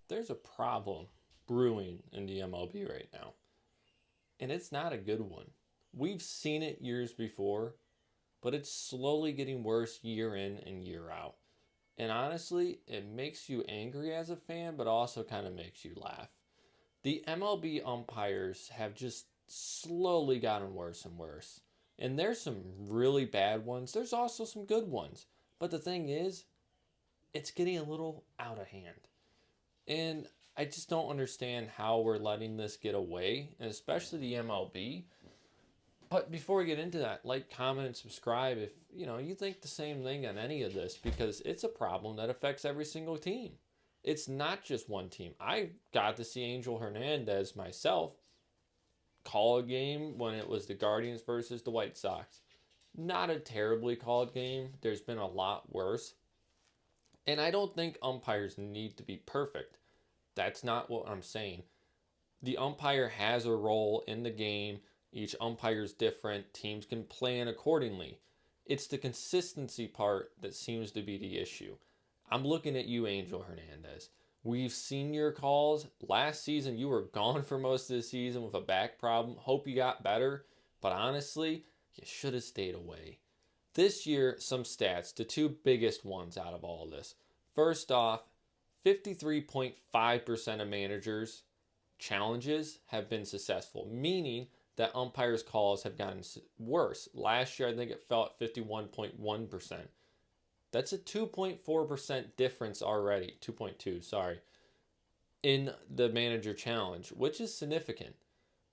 there's a problem brewing in the MLB right now, and it's not a good one. We've seen it years before, but it's slowly getting worse year in and year out. And honestly, it makes you angry as a fan, but also kind of makes you laugh. The MLB umpires have just slowly gotten worse and worse. And there's some really bad ones, there's also some good ones. But the thing is, it's getting a little out of hand. And I just don't understand how we're letting this get away, and especially the MLB. But before we get into that, like, comment, and subscribe if you think the same thing on any of this, because it's a problem that affects every single team. It's not just one team. I got to see Angel Hernandez myself call a game when it was the Guardians versus the White Sox. Not a terribly called game. There's been a lot worse. And I don't think umpires need to be perfect. That's not what I'm saying. The umpire has a role in the game. Each umpire is different. Teams can plan accordingly. It's the consistency part that seems to be the issue. I'm looking at you, Angel Hernandez. We've seen your calls. Last season, you were gone for most of the season with a back problem. Hope you got better. But honestly, you should have stayed away. This year, some stats, the two biggest ones out of all of this. First off, 53.5% of managers' challenges have been successful, meaning that umpires' calls have gotten worse. Last year, I think it fell at 51.1%. That's a 2.4% difference already, 2.2, sorry, in the manager challenge, which is significant.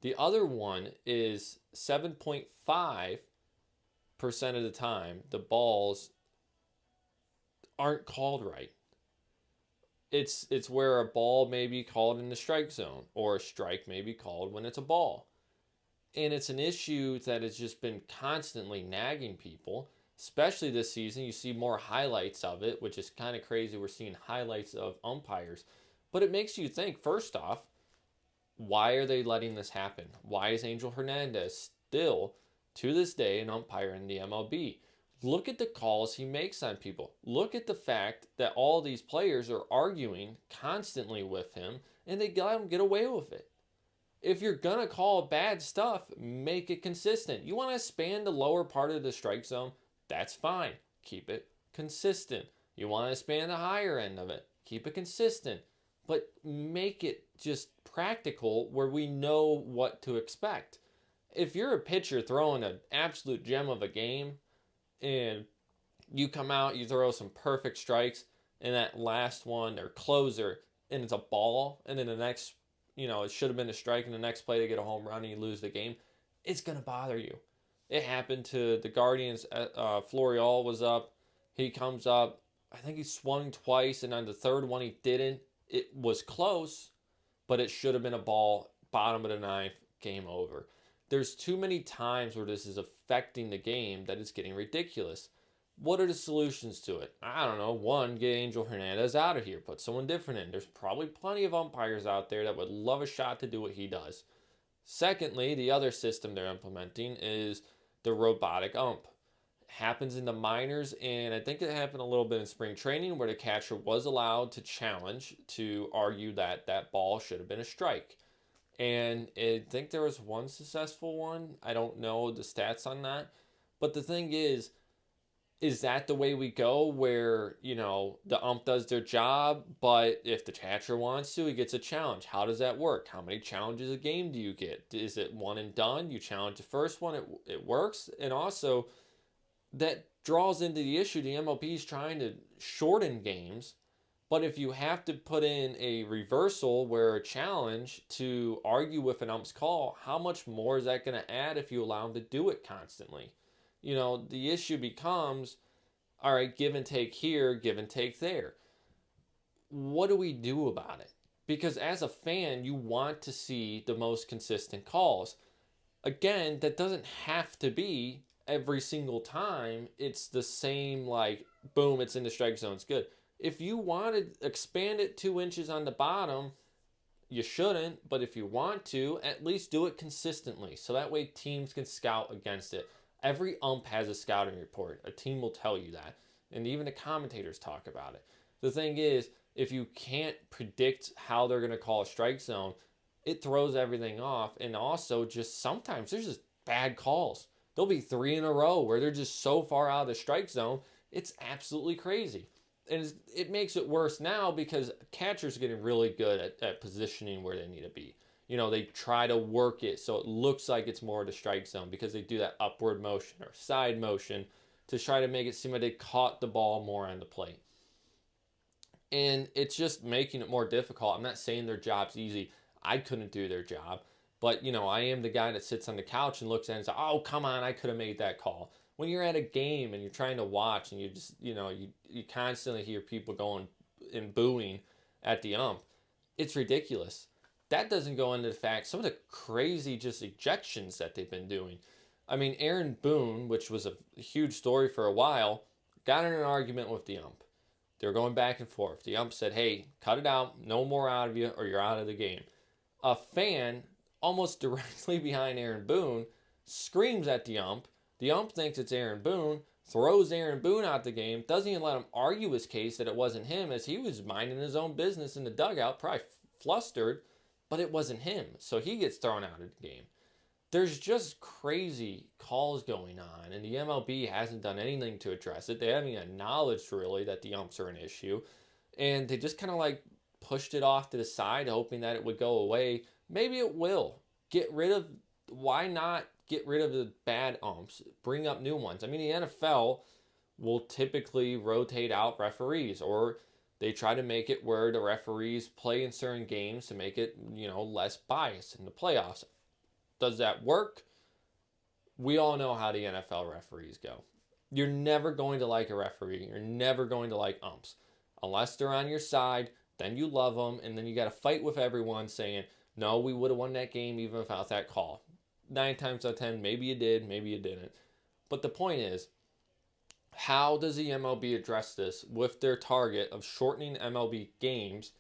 The other one is 7.5% of the time the balls aren't called right. It's where a ball may be called in the strike zone, or a strike may be called when it's a ball. And it's an issue that has just been constantly nagging people, especially this season. You see more highlights of it, which is kind of crazy. We're seeing highlights of umpires. But it makes you think, first off, why are they letting this happen? Why is Angel Hernandez still, to this day, an umpire in the MLB? Look at the calls he makes on people. Look at the fact that all these players are arguing constantly with him, and they let him get away with it. If you're going to call bad stuff, make it consistent. You want to expand the lower part of the strike zone? That's fine. Keep it consistent. You want to expand the higher end of it? Keep it consistent. But make it just practical where we know what to expect. If you're a pitcher throwing an absolute gem of a game and you come out, you throw some perfect strikes, and that last one, or closer, and it's a ball, and then the next, it should have been a strike, and the next play to get a home run and you lose the game, it's going to bother you. It happened to the Guardians. Florial was up. He comes up. I think he swung twice, and on the third one he didn't. It was close, but it should have been a ball. Bottom of the ninth, game over. There's too many times where this is affecting the game that it's getting ridiculous. What are the solutions to it? I don't know. One, get Angel Hernandez out of here. Put someone different in. There's probably plenty of umpires out there that would love a shot to do what he does. Secondly, the other system they're implementing is the robotic ump. It happens in the minors, and I think it happened a little bit in spring training, where the catcher was allowed to challenge, to argue that that ball should have been a strike. And I think there was one successful one. I don't know the stats on that. But the thing is that the way we go, where, the ump does their job, but if the catcher wants to, he gets a challenge? How does that work? How many challenges a game do you get? Is it one and done? You challenge the first one, it works. And also, that draws into the issue. The MLB is trying to shorten games, but if you have to put in a reversal where a challenge to argue with an ump's call, how much more is that going to add if you allow him to do it constantly? The issue becomes, all right, give and take here, give and take there. What do we do about it? Because as a fan, you want to see the most consistent calls. Again, that doesn't have to be every single time. It's the same, like, boom, it's in the strike zone, it's good. If you want to expand it 2 inches on the bottom, you shouldn't, but if you want to, at least do it consistently, so that way teams can scout against it. Every ump has a scouting report. A team will tell you that, and even the commentators talk about it. The thing is, if you can't predict how they're going to call a strike zone, it throws everything off. And also, just sometimes there's just bad calls. There'll be 3 in a row where they're just so far out of the strike zone, it's absolutely crazy. And it makes it worse now because catchers are getting really good at positioning where they need to be. They try to work it so it looks like it's more of the strike zone because they do that upward motion or side motion to try to make it seem like they caught the ball more on the plate. And it's just making it more difficult. I'm not saying their job's easy. I couldn't do their job. But, I am the guy that sits on the couch and looks at it and says, oh, come on, I could have made that call. When you're at a game and you're trying to watch and you just, you constantly hear people going and booing at the ump, it's ridiculous. That doesn't go into the fact, some of the crazy just ejections that they've been doing. I mean, Aaron Boone, which was a huge story for a while, got in an argument with the ump. They were going back and forth. The ump said, hey, cut it out, no more out of you, or you're out of the game. A fan, almost directly behind Aaron Boone, screams at the ump. The ump thinks it's Aaron Boone, throws Aaron Boone out the game, doesn't even let him argue his case that it wasn't him, as he was minding his own business in the dugout, probably flustered, but it wasn't him. So he gets thrown out of the game. There's just crazy calls going on, and the MLB hasn't done anything to address it. They haven't even acknowledged, really, that the umps are an issue. And they just kind of pushed it off to the side, hoping that it would go away. Maybe it will. Why not get rid of the bad umps? Bring up new ones. I mean, the NFL will typically rotate out referees, or they try to make it where the referees play in certain games to make it, less biased in the playoffs. Does that work? We all know how the NFL referees go. You're never going to like a referee. You're never going to like umps. Unless they're on your side, then you love them, and then you got to fight with everyone saying, no, we would have won that game even without that call. 9 times out of 10, maybe you did, maybe you didn't. But the point is, how does the MLB address this with their target of shortening MLB games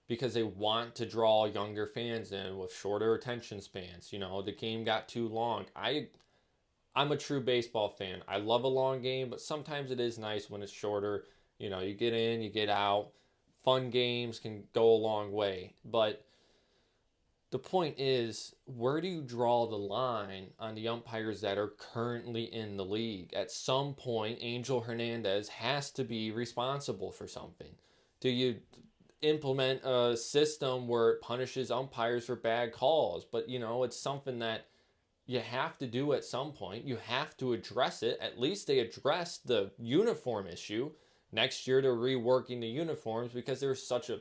because they want to draw younger fans in with shorter attention spans? The game got too long. I'm a true baseball fan. I love a long game, but sometimes it is nice when it's shorter. You get in, you get out. Fun games can go a long way. But the point is, where do you draw the line on the umpires that are currently in the league? At some point, Angel Hernandez has to be responsible for something. Do you implement a system where it punishes umpires for bad calls? But, it's something that you have to do at some point. You have to address it. At least they addressed the uniform issue. Next year, they're reworking the uniforms because there's such a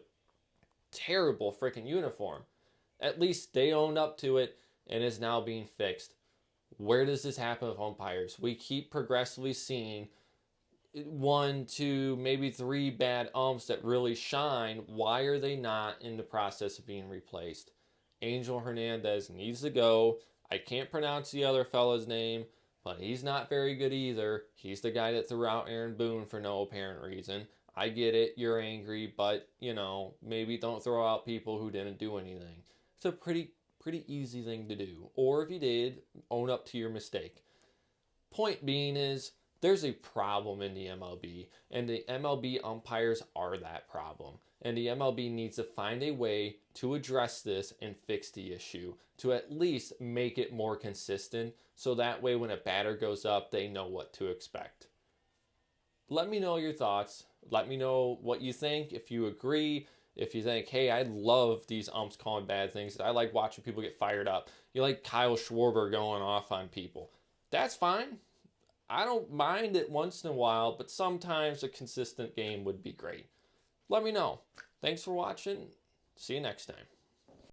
terrible freaking uniform. At least they owned up to it and is now being fixed. Where does this happen with umpires? We keep progressively seeing 1, 2, maybe 3 bad umps that really shine. Why are they not in the process of being replaced? Angel Hernandez needs to go. I can't pronounce the other fella's name, but he's not very good either. He's the guy that threw out Aaron Boone for no apparent reason. I get it, you're angry, but, maybe don't throw out people who didn't do anything. It's a pretty easy thing to do. Or if you did, own up to your mistake. Point being is, there's a problem in the MLB, and the MLB umpires are that problem. And the MLB needs to find a way to address this and fix the issue, to at least make it more consistent, so that way when a batter goes up, they know what to expect. Let me know your thoughts. Let me know what you think, if you agree. If you think, hey, I love these umps calling bad things. I like watching people get fired up. You like Kyle Schwarber going off on people. That's fine. I don't mind it once in a while, but sometimes a consistent game would be great. Let me know. Thanks for watching. See you next time.